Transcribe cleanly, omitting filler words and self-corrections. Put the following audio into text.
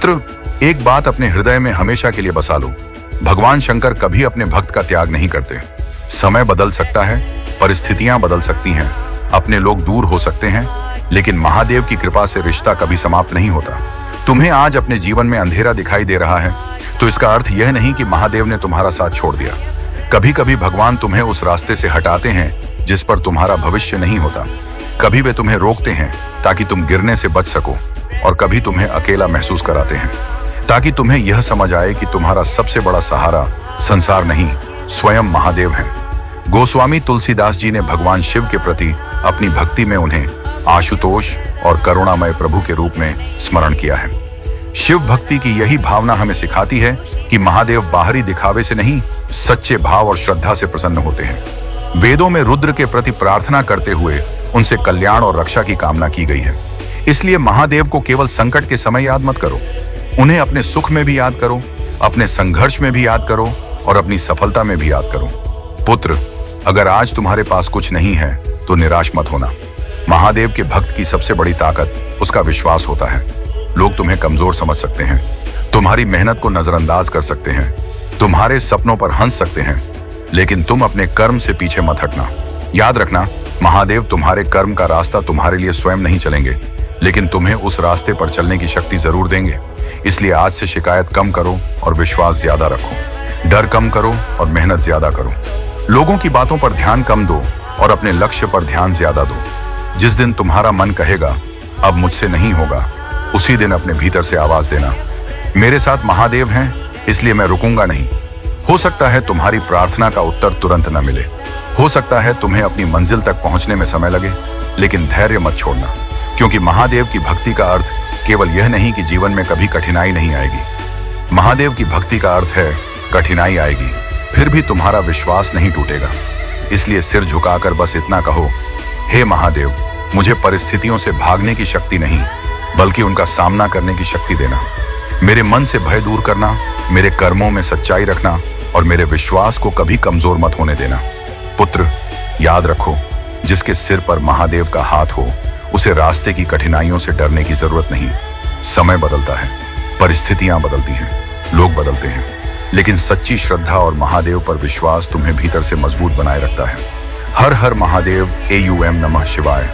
पुत्र, एक बात अपने हृदय में हमेशा के लिए बसा लो, भगवान शंकर कभी अपने भक्त का त्याग नहीं करते। समय बदल सकता है, परिस्थितियां बदल सकती हैं, अपने लोग दूर हो सकते हैं, लेकिन महादेव की कृपा से रिश्ता कभी समाप्त नहीं होता। तुम्हें आज अपने जीवन में अंधेरा दिखाई दे रहा है तो इसका अर्थ यह नहीं कि महादेव ने तुम्हारा साथ छोड़ दिया। कभी कभी भगवान तुम्हें उस रास्ते से हटाते हैं जिस पर तुम्हारा भविष्य नहीं होता। कभी वे तुम्हें रोकते हैं ताकि तुम गिरने से बच सको, और कभी तुम्हें अकेला महसूस कराते हैं ताकि तुम्हें यह समझ आए कि तुम्हारा सबसे बड़ा सहारा संसार नहीं, स्वयं महादेव हैं। गोस्वामी तुलसीदास जी ने भगवान शिव के प्रति अपनी भक्ति में उन्हें आशुतोष और करुणामय प्रभु के रूप में स्मरण किया है। शिव भक्ति की यही भावना हमें सिखाती है कि महादेव बाहरी दिखावे से नहीं, सच्चे भाव और श्रद्धा से प्रसन्न होते हैं। वेदों में रुद्र के प्रति प्रार्थना करते हुए उनसे कल्याण और रक्षा की कामना की गई है। इसलिए महादेव को केवल संकट के समय याद मत करो, उन्हें अपने सुख में भी याद करो, अपने संघर्ष में भी याद करो और अपनी सफलता में भी याद करो। पुत्र, अगर आज तुम्हारे पास कुछ नहीं है तो निराश मत होना। महादेव के भक्त की सबसे बड़ी ताकत उसका विश्वास होता है। लोग तुम्हें कमजोर समझ सकते हैं, तुम्हारी मेहनत को नजरअंदाज कर सकते हैं, तुम्हारे सपनों पर हंस सकते हैं, लेकिन तुम अपने कर्म से पीछे मत हटना। याद रखना, महादेव तुम्हारे कर्म का रास्ता तुम्हारे लिए स्वयं नहीं चलेंगे, लेकिन तुम्हें उस रास्ते पर चलने की शक्ति जरूर देंगे। इसलिए आज से शिकायत कम करो और विश्वास ज्यादा रखो, डर कम करो और मेहनत ज्यादा करो। लोगों की बातों पर ध्यान कम दो और अपने लक्ष्य पर ध्यान ज्यादा दो। जिस दिन तुम्हारा मन कहेगा अब मुझसे नहीं होगा, उसी दिन अपने भीतर से आवाज देना, मेरे साथ महादेव हैं, इसलिए मैं रुकूंगा नहीं। हो सकता है तुम्हारी प्रार्थना का उत्तर तुरंत न मिले, हो सकता है तुम्हें अपनी मंजिल तक पहुंचने में समय लगे, लेकिन धैर्य मत छोड़ना, क्योंकि महादेव की भक्ति का अर्थ केवल यह नहीं कि जीवन में कभी कठिनाई नहीं आएगी। महादेव की भक्ति का अर्थ है कठिनाई आएगी, फिर भी तुम्हारा विश्वास नहीं टूटेगा। इसलिए सिर झुकाकर बस इतना कहो, हे महादेव, मुझे परिस्थितियों से भागने की शक्ति नहीं, बल्कि उनका सामना करने की शक्ति देना। मेरे मन से भय दूर करना, मेरे कर्मों में सच्चाई रखना और मेरे विश्वास को कभी कमजोर मत होने देना। पुत्र, याद रखो, जिसके सिर पर महादेव का हाथ हो उसे रास्ते की कठिनाइयों से डरने की जरूरत नहीं। समय बदलता है, परिस्थितियां बदलती हैं, लोग बदलते हैं, लेकिन सच्ची श्रद्धा और महादेव पर विश्वास तुम्हें भीतर से मजबूत बनाए रखता है। हर हर महादेव। AUM नमः शिवाय।